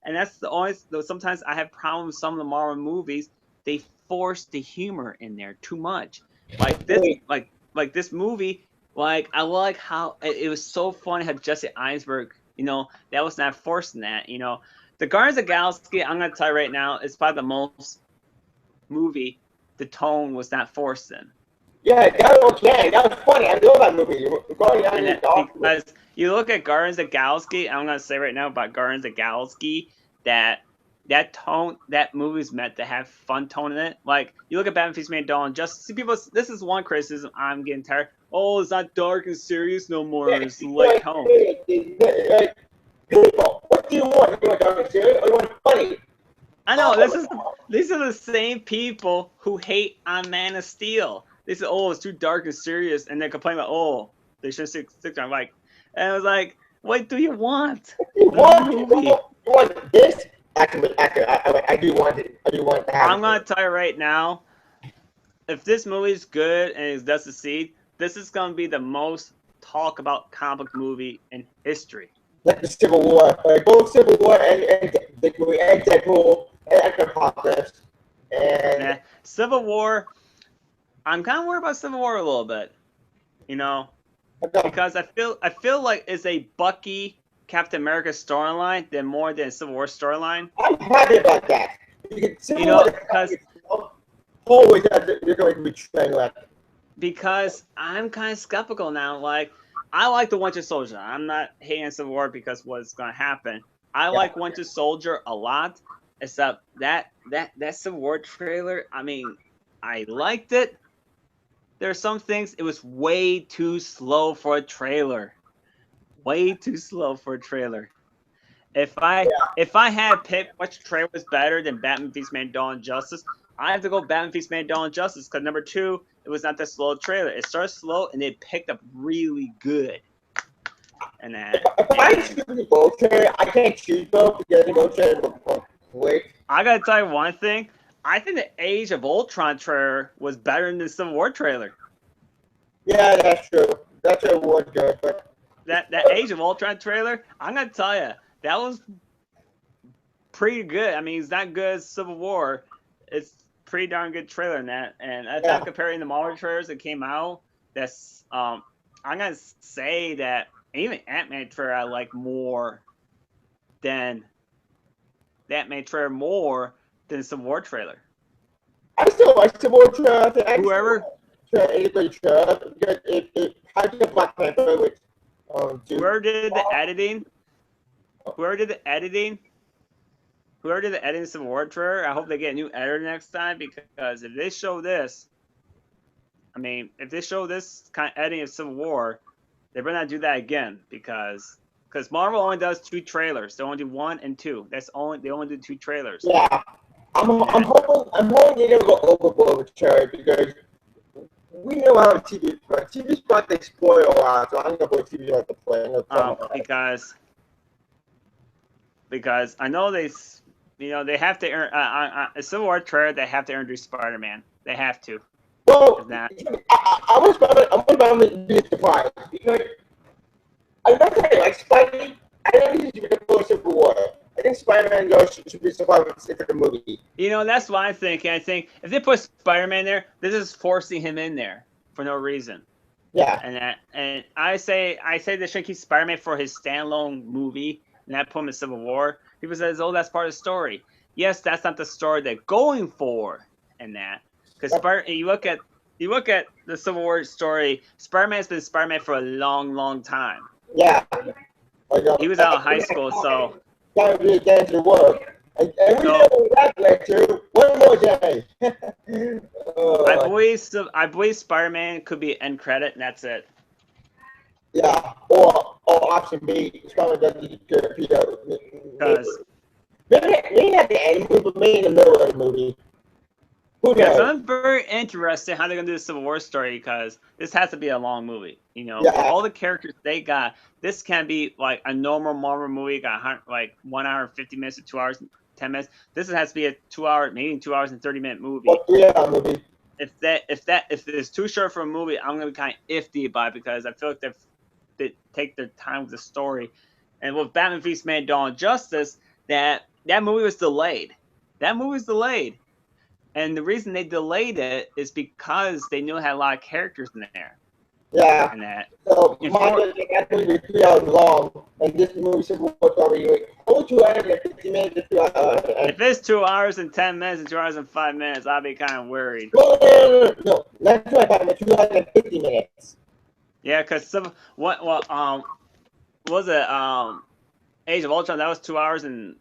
that's the only. Sometimes I have problems with some of the Marvel movies. They force the humor in there too much. Like this movie. Like I like how it was so funny how Jesse Eisenberg. That was not forcing that. The Guardians of the Galaxy. I'm gonna tell you right now, it's probably the most movie. The tone was not forced in. Yeah, that was okay. That was funny. I love that movie. Because you look at Guardians of the Galaxy, I'm gonna say right now about Guardians of the Galaxy that tone, that movie's meant to have fun tone in it. Like you look at Batman v Superman: Dawn of Justice. See, people, this is one criticism I'm getting tired. Oh, it's not dark and serious no more. It's light tone. People, what do you want? You want dark and serious, or you want funny? I know these are the same people who hate on Man of Steel. They say, "Oh, it's too dark and serious," and they complain about, "Oh, they should stick around." Like, and I was like, "What do you want?" You want this? Actually, I do want it. I do want to have I'm gonna tell you right now, if this movie is good and it does succeed, this is gonna be the most talk about comic movie in history. Like the Civil War, like both Civil War and Deadpool and Apocalypse. And Civil War. I'm kind of worried about Civil War a little bit, because I feel like it's a Bucky Captain America storyline than more than a Civil War storyline. I'm happy about that. Because always you're going to be train wreck. Because I'm kind of skeptical now. Like, I like the Winter Soldier. I'm not hating Civil War because what's going to happen. I like Winter Soldier a lot, except that Civil War trailer. I mean, I liked it. There are some things, it was way too slow for a trailer. Way too slow for a trailer. If I had picked which trailer was better than Batman v Superman: Dawn of Justice, I have to go Batman v Superman: Dawn of Justice because number 2, it was not that slow trailer. It started slow and it picked up really good. And that. If I choose both trailer, I can't choose both because both trailers were quick. I gotta tell you one thing. I think the Age of Ultron trailer was better than the Civil War trailer. Yeah, that's true. That trailer was good, but that Age of Ultron trailer, I'm gonna tell you, that was pretty good. I mean, it's not good as Civil War. It's pretty darn good trailer in that. And I think comparing the Marvel trailers that came out, that's I'm gonna say that even Ant-Man trailer I like more than Ant-Man trailer more than the Civil War trailer. I still like Civil War trailer. Whoever. Whoever did the editing Civil War trailer, I hope they get a new editor next time, because if they show this, kind of editing of Civil War, they better not do that again, because Marvel only does 2 trailers. They only do 1 and 2. They only do 2 trailers. Yeah, I'm hoping they don't go overboard with trailer, because we know how TV spot they spoil a lot, so I'm gonna put TV like the play. Because I know they have to earn a Civil War trailer. They have to introduce Spider-Man. They have to. Well, I was about to be surprised. I'm not saying like Spidey. I don't think he's going to go Civil War. I think Spider-Man should be surviving for the movie. You know, that's what I'm thinking. I think if they put Spider-Man there, this is forcing him in there for no reason. Yeah. And I say they should keep Spider-Man for his standalone movie and not put him in Civil War. People say, oh, that's part of the story. Yes, that's not the story they're going for in that. Because you look at the Civil War story, Spider-Man's been Spider-Man for a long, long time. Yeah. He was out of high school, so. Trying to be against the world. And we know that lecture. One more day. I believe Spider-Man could be end credit, and that's it. Yeah, or option B, Spider-Man doesn't get Because maybe not the end movie, but maybe in the middle of the movie. Who knows? Yeah, so I'm very interested how they're gonna do the Civil War story because this has to be a long movie. You know, Yeah. for all the characters they got, this can be like a normal Marvel movie, got like 1 hour and 50 minutes to 2 hours and 10 minutes. This has to be a 2 hour, maybe 2 hours and 30-minute movie. Or 3 hour movie. If it's too short for a movie, I'm gonna be kind of iffy about it because I feel like they take their time with the story. And with Batman v Superman: Dawn of Justice, that movie was delayed. And the reason they delayed it is because they knew it had a lot of characters in there. Yeah. And that. So mine that movie 3 hours long, and this movie Civil War already like 250 minutes to 3 hours. If it's 2 hours and 10 minutes and 2 hours and 5 minutes, I'll be kind of worried. No, not 250 minutes. Yeah, because what was it? Age of Ultron, that was 2 hours and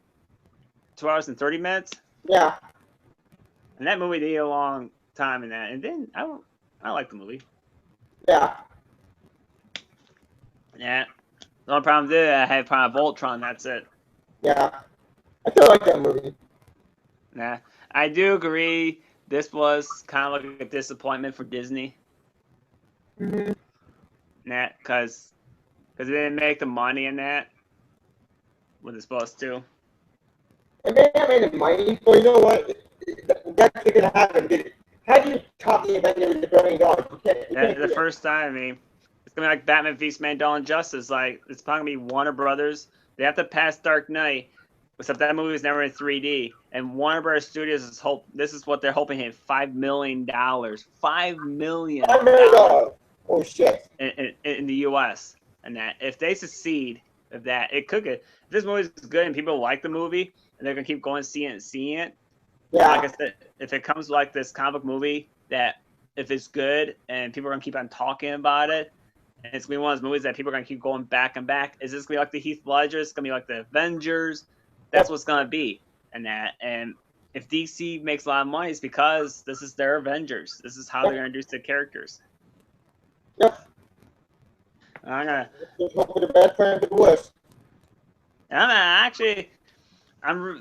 30 minutes. Yeah. And that movie needed a long time in that. And then I like the movie. Yeah. Yeah. The only problem I had a problem with Voltron, that's it. Yeah. I still like that movie. Nah. I do agree this was kind of like a disappointment for Disney. Mm-hmm. Nah, because they didn't make the money in that. What it's supposed to. And they haven't made the money, but you know what? That's gonna happen. How do you top the Avengers with $1 billion? You can't That's the first time. I mean, it's gonna be like Batman v Superman: Dawn of Justice. Like it's probably gonna be Warner Brothers. They have to pass Dark Knight, except that movie was never in 3D. And Warner Brothers Studios this is what they're hoping to hit $5 million. $5 million. Oh shit! In the U.S. And that if they succeed, it could get. If this movie is good and people like the movie and they're gonna keep going seeing it. Yeah. Like I said, if it comes like this comic book movie that if it's good and people are gonna keep on talking about it, and it's gonna be one of those movies that people are gonna keep going back and back. Is this gonna be like the Heath Ledger? It's gonna be like the Avengers. That's what's gonna be. And if DC makes a lot of money, it's because this is their Avengers. This is how they're gonna introduce the characters. Yep. I'm gonna. Hope for the best, plan for the worst.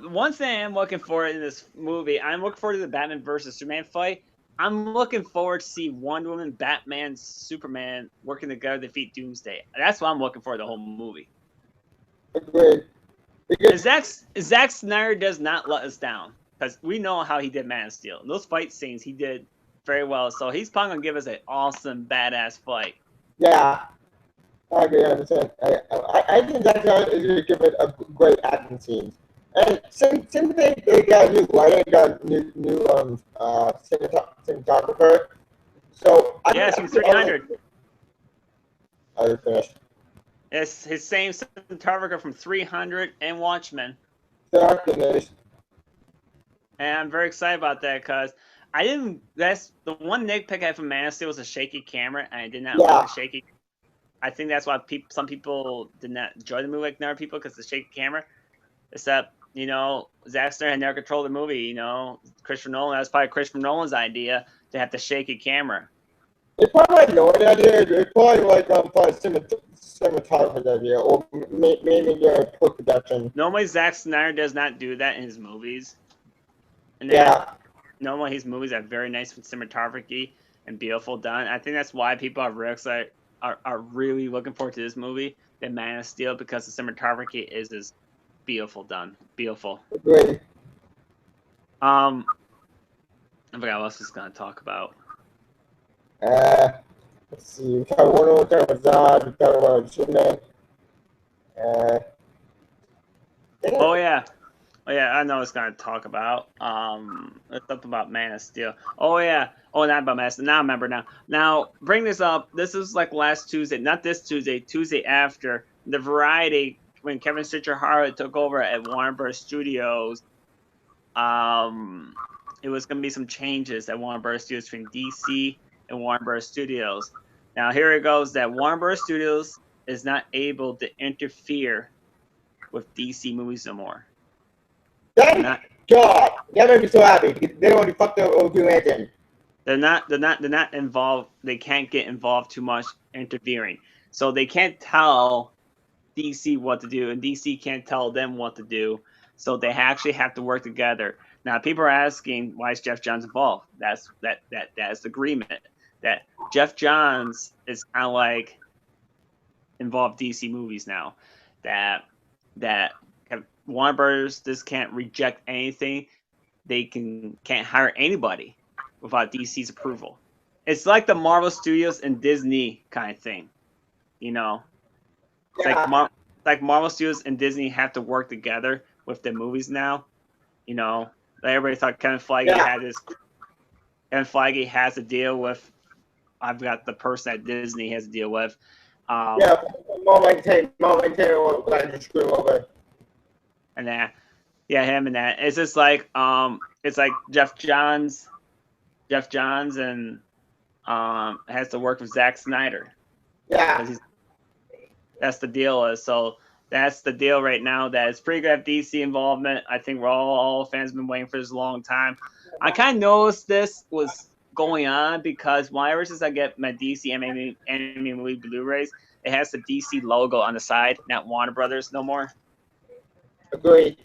One thing I'm looking for in this movie. I'm looking forward to the Batman versus Superman fight. I'm looking forward to see Wonder Woman, Batman, Superman working together to defeat Doomsday. That's what I'm looking for the whole movie. Agreed. Zack Snyder does not let us down because we know how he did Man of Steel. Those fight scenes he did very well. So he's probably gonna give us an awesome, badass fight. Yeah. I agree 100%. I think Zack Snyder is going to give it a great action scene. And since they got a new writer, got new cinematographer, so yes, he's 300. I just finished. It's his same cinematographer from 300 and Watchmen. So I finished. And I'm very excited about that because that's the one nitpick I had from Man of Steel was a shaky camera, and I did not like the shaky. I think that's why some people did not enjoy the movie like other people because the shaky camera. Except, Zack Snyder had never controlled the movie. Christopher Nolan, that was probably Christopher Nolan's idea to have the shaky camera. It's probably like no idea. It's probably like cinematographer's idea, or maybe their post-production. Normally, Zack Snyder does not do that in his movies. And normally his movies are very nice with cinematography and beautiful done. I think that's why people are really excited, are really looking forward to this movie, the Man of Steel, because the cinematography is beautiful done. Beautiful. Great. I forgot what else I was going to talk about. Let's see. We talked about Zod. We talked about Superman. I Oh yeah. Oh yeah, I know it's gonna talk about. It's up about Man of Steel. Oh yeah. Oh, not about Man of Steel. Now I remember now. Now bring this up. This was like last Tuesday, not this Tuesday. Tuesday after the Variety when Kevin Stitcher Harwood took over at Warner Bros. Studios. It was gonna be some changes at Warner Bros. Studios between DC and Warner Bros. Studios. Now here it goes that Warner Bros. Studios is not able to interfere with DC movies no more. Thank God. That made me so happy. They don't want to fuck up Green Lantern. They're not involved. They can't get involved too much interfering. So they can't tell DC what to do, and DC can't tell them what to do. So they actually have to work together. Now people are asking why is Jeff Johns involved? That's the agreement. That Jeff Johns is kind of like involved DC movies now. That Warner Brothers just can't reject anything. They can't hire anybody without DC's approval. It's like the Marvel Studios and Disney kind of thing, you know. It's like Marvel Studios and Disney have to work together with their movies now. You know, everybody thought Kevin Feige had this. Kevin Feige has to deal with. I've got the person at Disney has to deal with. Moment will just screw over. And that, him and that. It's just like it's like Jeff Johns and has to work with Zack Snyder. Yeah. That's the deal. So that's the deal right now. That it's pretty good to have DC involvement. I think we're all fans have been waiting for this a long time. I kind of noticed this was going on because ever since I get my DC anime movie Blu-rays, it has the DC logo on the side, not Warner Brothers no more. Agreed.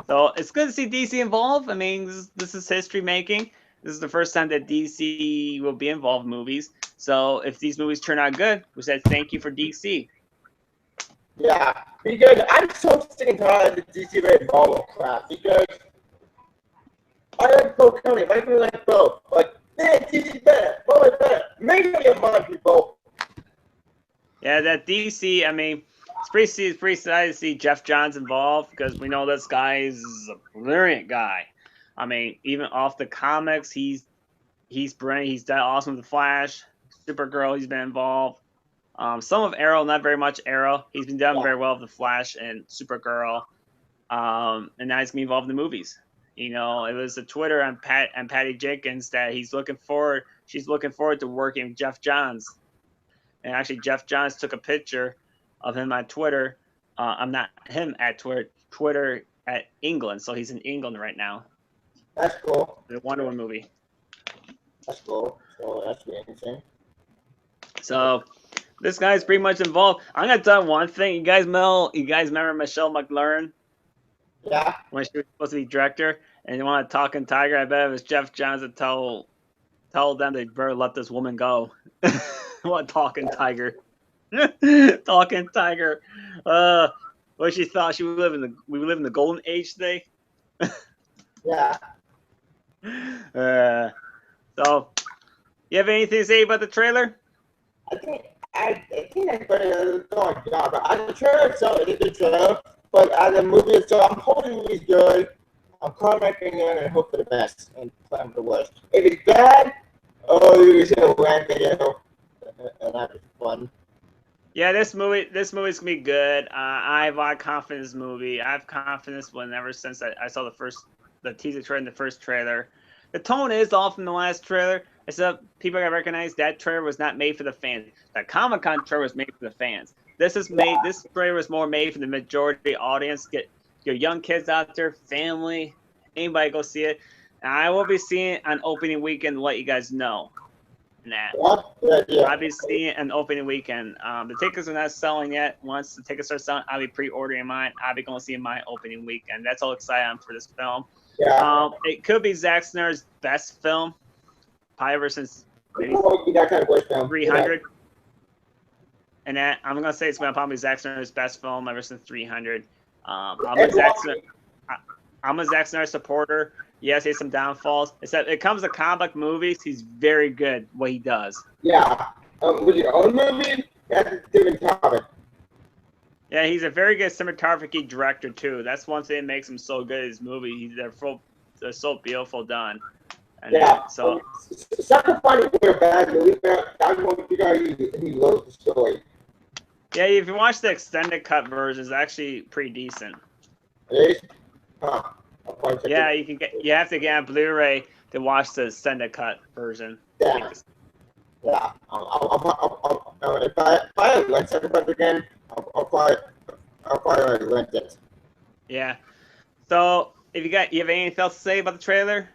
So it's good to see DC involved. I mean, this is history making. This is the first time that DC will be involved in movies. So if these movies turn out good, we said thank you for DC. Yeah, because I'm so sick and tired of the DC Red Marvel crap. Because I like Pro County, I really like Pro. Like, man, DC's better, Marvel's better. Make up your mind, people. Yeah, that DC, I mean, it's pretty exciting to see Jeff Johns involved because we know this guy is a brilliant guy. I mean, even off the comics, he's brilliant. He's that awesome with the Flash, Supergirl. He's been involved. Some of Arrow, not very much Arrow. He's been done very well with the Flash and Supergirl. And now he's gonna be involved in the movies. You know, it was a Twitter on Patty Jenkins that she's looking forward to working with Jeff Johns. And actually, Jeff Johns took a picture of him on Twitter. I'm not him at Twitter at England. So he's in England right now. That's cool. The Wonder Woman movie. That's cool. So that's really interesting. So this guy's pretty much involved. I'm gonna tell you one thing. You guys remember Michelle McLaren? Yeah. When she was supposed to be director, and you want to Talking Tiger? I bet it was Jeff Johns that tell them they better let this woman go. What Talking Tiger? Talking Tiger. What she thought we live in the golden age today. Yeah. So, you have anything to say about the trailer? I think that's better than job. The trailer itself is a good trailer, but as a movie itself, I'm hoping the movie's good. I'm calling my finger and hope for the best and plan for the worst. If it's bad, you're just gonna rant video, and that'd be fun. Yeah, this movie's gonna be good. I have a lot of confidence in this movie. I have confidence ever since I saw the teaser trailer and the first trailer. The tone is off from the last trailer, except people gotta recognize that trailer was not made for the fans. The Comic-Con trailer was made for the fans. This trailer was more made for the majority audience. Get your young kids out there, family, anybody go see it. And I will be seeing it on opening weekend to let you guys know. I'll be seeing it on opening weekend. The tickets are not selling yet. Once the tickets are selling, I'll be pre-ordering mine. I'll be going to see my opening weekend. That's all excited I'm for this film. Yeah. It could be Zack Snyder's best film, probably ever since maybe 300. And that I'm gonna say it's gonna probably be Zack Snyder's best film ever since 300. I'm a Zack Snyder supporter. Yes, he has some downfalls. Except it comes to comic movies, he's very good what he does. Yeah. With your own movie, that's a different topic. Yeah, he's a very good cinematography director too. That's one thing that makes him so good. His movie, they're so beautiful done. And Yeah. so Sucker Funny for a bad movie, but that one he loves the story. yeah, if you watch the extended cut version, it's actually pretty decent. It is? Huh. Yeah, you have to get on Blu-ray to watch the extended cut version. Yeah. Yeah. If I rent Sucker Punch again, I'll probably rent it. Yeah. So if you have anything else to say about the trailer?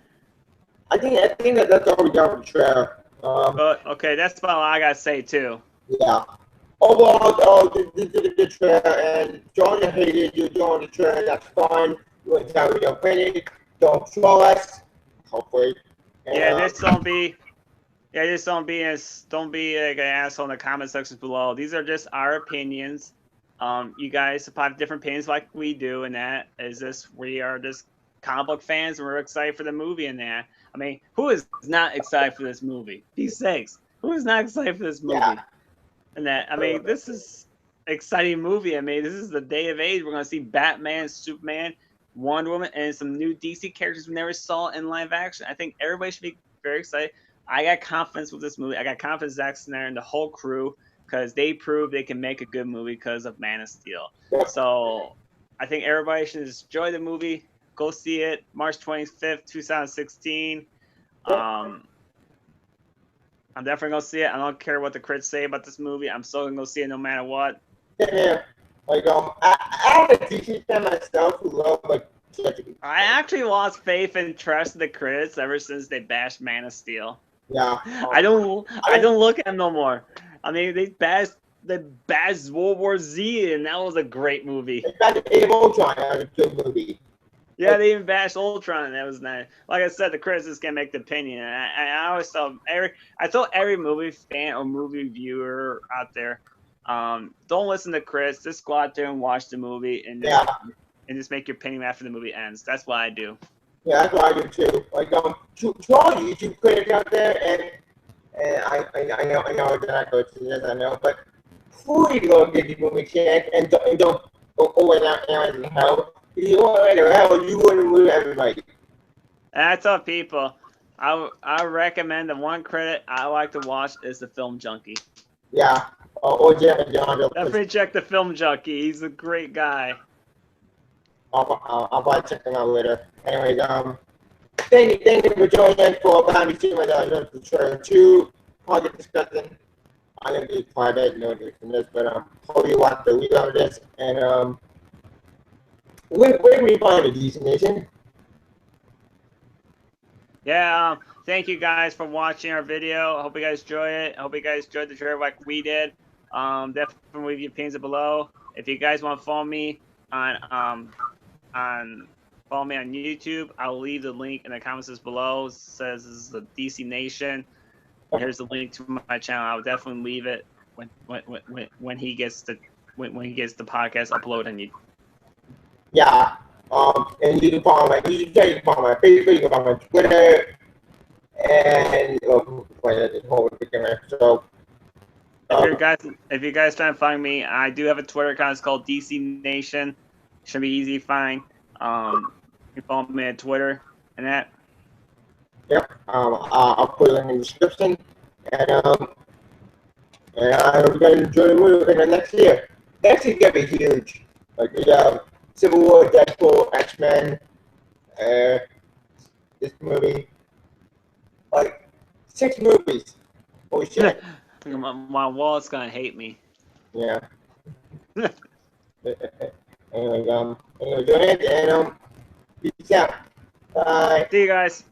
I think that's all we got for the trailer. Okay, that's about all I gotta say too. Yeah. Overall, the trailer, and John hated you doing the trailer. That's fine. You want to tell me your opinion. Don't troll us. Hopefully. And, Yeah, just don't be like an asshole in the comment sections below. These are just our opinions. You guys have different opinions like we do, and that is just we are just comic book fans, and we're excited for the movie. And that, I mean, who is not excited for this movie? These sakes, who is not excited for this movie? Yeah. And that, I mean, this is exciting movie. I mean, this is the day of age. We're gonna see Batman, Superman, Wonder Woman, and some new DC characters we never saw in live action. I think everybody should be very excited. I got confidence with this movie. I got confidence in Zack Snyder and the whole crew because they proved they can make a good movie because of Man of Steel. So I think everybody should enjoy the movie. Go see it March 25th, 2016. I'm definitely gonna see it. I don't care what the critics say about this movie. I'm still gonna go see it no matter what. Yeah. Like I have a DC fan myself who love like. I actually lost faith and trust in the critics ever since they bashed Man of Steel. Yeah. I don't look at them no more. I mean, they bashed World War Z, and that was a great movie. They bashed Age of Ultron. That was a good movie. Yeah, they even bashed Ultron, and that was nice. Like I said, the critics can make the opinion. And I always tell every movie fan or movie viewer out there, don't listen to critics. Just go out there and watch the movie, and just make your opinion after the movie ends. That's what I do. Yeah, that's what I do too. Like to all YouTube critics out there, and I know they're not good to this, I know, but please go give the movie a chance and don't go without analyzing hell. You wouldn't lose everybody. And I tell people, I recommend the one critic I like to watch is the Film Junkie. Yeah, or Jeremy John. Definitely check the Film Junkie. He's a great guy. I'll probably check them out later. Anyways, thank you for joining in for Behind the Scenes with the trailer 2 project discussion. I'm gonna be private, no from this, but hope you watch the video of this, and where can we find the DC Nation? Yeah, thank you guys for watching our video. I hope you guys enjoy it. I hope you guys enjoyed the trailer like we did. Definitely leave your opinions below. If you guys want to follow me on YouTube, I'll leave the link in the comments below. It says this is the DC Nation. Here's the link to my channel. I'll definitely leave it when he gets the podcast uploaded on YouTube. Yeah. And you can follow my Facebook, you can follow my Facebook, you can follow my Twitter, and so. If you guys try to find me, I do have a Twitter account. It's called DC Nation. Should be easy to find. You can follow me on Twitter and that. Yep. I'll put it in the description, and I hope you guys enjoy the movie next year. Next year's gonna be huge. Like we have Civil War, Deadpool, X-Men, this movie, like 6 movies. Holy shit. My wallet's gonna hate me. Yeah. Anyway, join it, and peace out. Bye. See you guys.